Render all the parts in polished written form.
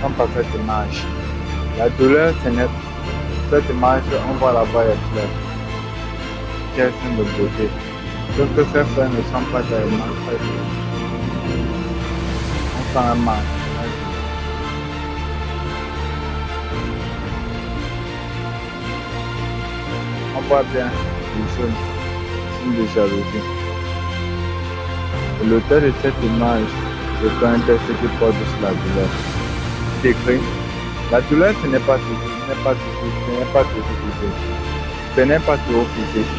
comme par cette image. La douleur, ce n'est cette image, on voit là-bas les fleurs. Quelles sont de beauté. Sauf que ces fleurs ne sont pas tellement très belles. On sent un mal. On voit bien les signes de jalousie. L'auteur de cette image, c'est un texte qui porte sur la douleur. Il écrit, la douleur, ce n'est pas toujours, ce n'est pas toujours, ce n'est pas toujours physique. Ce n'est pas toujours physique.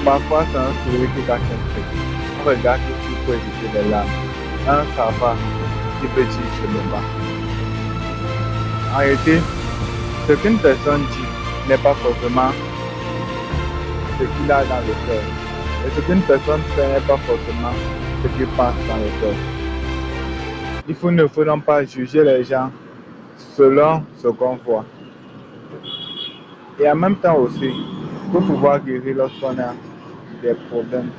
Parfois, c'est un sourire qui cache un truc. Un regard qui peut éviter les larmes. Un ça va qui peut dire je me bats. En réalité, ce qu'une personne dit n'est pas forcément ce qu'il a dans le cœur. Et ce qu'une personne fait n'est pas forcément ce qu'il pense dans le cœur. Ne faut donc pas juger les gens selon ce qu'on voit. Et en même temps aussi, pour pouvoir guérir lorsqu'on a des problèmes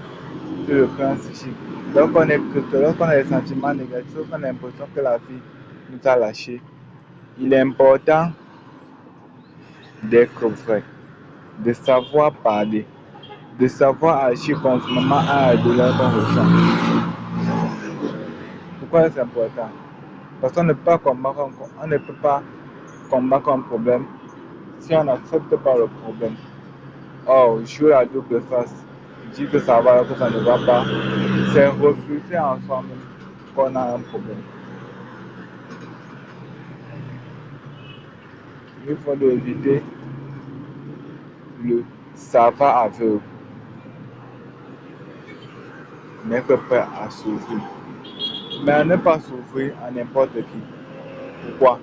sur le plan psychique, lorsqu'on est triste, lorsqu'on a des sentiments négatifs, lorsqu'on a l'impression que la vie nous a lâchés, il est important d'être vrai, de savoir parler, de savoir agir conformément à la douleur qu'on ressent. Pourquoi c'est important? Parce qu'on ne peut pas combattre un problème si on n'accepte pas le problème. Or, jouer à double face, dire que ça va, que ça ne va pas, c'est refuser en soi-même qu'on a un problème. Il faut éviter le ça va aveugle, n'être prêt à souffrir. Mais à ne pas souffrir à n'importe qui. Pourquoi?